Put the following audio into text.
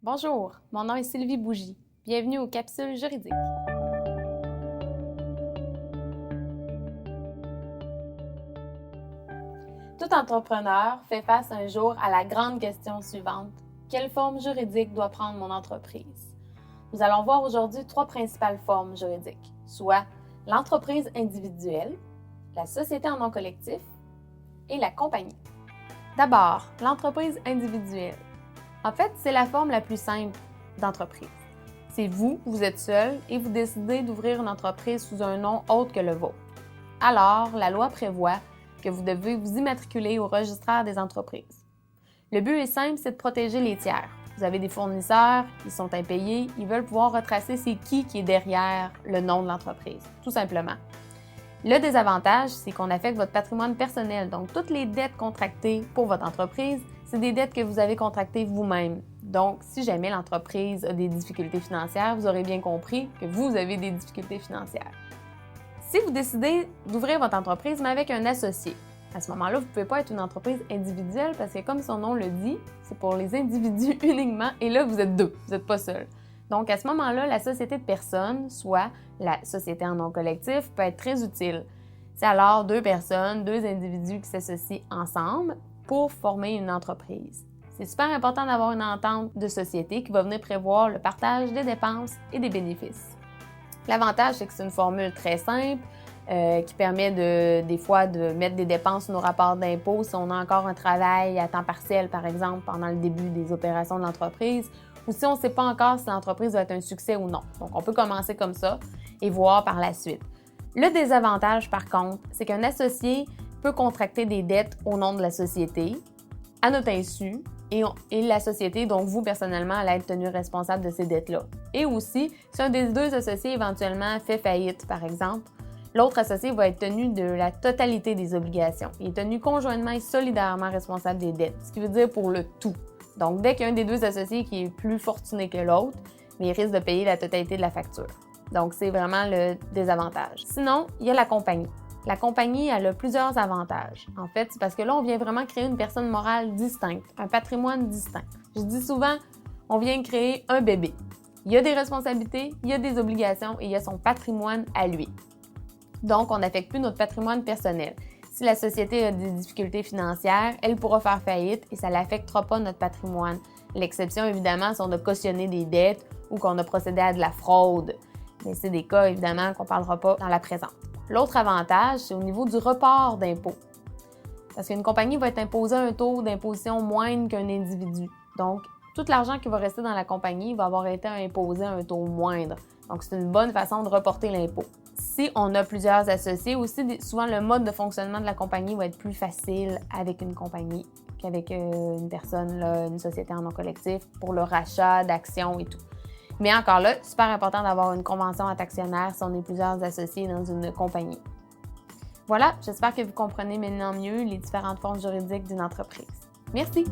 Bonjour, mon nom est Sylvie Bougie. Bienvenue aux Capsules juridiques. Tout entrepreneur fait face un jour à la grande question suivante. Quelle forme juridique doit prendre mon entreprise? Nous allons voir aujourd'hui 3 principales formes juridiques, soit l'entreprise individuelle, la société en nom collectif et la compagnie. D'abord, l'entreprise individuelle. En fait, c'est la forme la plus simple d'entreprise. C'est vous êtes seul et vous décidez d'ouvrir une entreprise sous un nom autre que le vôtre. Alors, la loi prévoit que vous devez vous immatriculer au registraire des entreprises. Le but est simple, c'est de protéger les tiers. Vous avez des fournisseurs, ils sont impayés, ils veulent pouvoir retracer c'est qui est derrière le nom de l'entreprise, tout simplement. Le désavantage, c'est qu'on affecte votre patrimoine personnel, donc toutes les dettes contractées pour votre entreprise, c'est des dettes que vous avez contractées vous-même. Donc, si jamais l'entreprise a des difficultés financières, vous aurez bien compris que vous avez des difficultés financières. Si vous décidez d'ouvrir votre entreprise, mais avec un associé, à ce moment-là, vous ne pouvez pas être une entreprise individuelle parce que, comme son nom le dit, c'est pour les individus uniquement, et là, vous êtes deux, vous n'êtes pas seul. Donc, à ce moment-là, la société de personnes, soit la société en nom collectif, peut être très utile. C'est alors 2 personnes, 2 individus qui s'associent ensemble pour former une entreprise. C'est super important d'avoir une entente de société qui va venir prévoir le partage des dépenses et des bénéfices. L'avantage, c'est que c'est une formule très simple qui permet des fois de mettre des dépenses sur nos rapports d'impôts si on a encore un travail à temps partiel, par exemple, pendant le début des opérations de l'entreprise, ou si on ne sait pas encore si l'entreprise va être un succès ou non. Donc, on peut commencer comme ça et voir par la suite. Le désavantage, par contre, c'est qu'un associé peut contracter des dettes au nom de la société, à notre insu, et la société, donc vous personnellement, allez être tenu responsable de ces dettes-là. Et aussi, si un des 2 associés éventuellement fait faillite, par exemple, l'autre associé va être tenu de la totalité des obligations. Il est tenu conjointement et solidairement responsable des dettes, ce qui veut dire pour le tout. Donc, dès qu'il y a un des 2 associés qui est plus fortuné que l'autre, il risque de payer la totalité de la facture. Donc, c'est vraiment le désavantage. Sinon, il y a la compagnie. La compagnie, elle a plusieurs avantages. En fait, c'est parce que là, on vient vraiment créer une personne morale distincte, un patrimoine distinct. Je dis souvent, on vient créer un bébé. Il y a des responsabilités, il y a des obligations et il y a son patrimoine à lui. Donc, on n'affecte plus notre patrimoine personnel. Si la société a des difficultés financières, elle pourra faire faillite et ça n'affectera pas notre patrimoine. L'exception, évidemment, c'est on a cautionné des dettes ou qu'on a procédé à de la fraude. Mais c'est des cas, évidemment, qu'on ne parlera pas dans la présente. L'autre avantage, c'est au niveau du report d'impôt. Parce qu'une compagnie va être imposée à un taux d'imposition moindre qu'un individu. Donc, tout l'argent qui va rester dans la compagnie va avoir été imposé à un taux moindre. Donc, c'est une bonne façon de reporter l'impôt. Si on a plusieurs associés, aussi, souvent, le mode de fonctionnement de la compagnie va être plus facile avec une compagnie qu'avec une personne, là, une société en nom collectif, pour le rachat d'actions et tout. Mais encore là, super important d'avoir une convention entre actionnaires si on est plusieurs associés dans une compagnie. Voilà, j'espère que vous comprenez maintenant mieux les différentes formes juridiques d'une entreprise. Merci!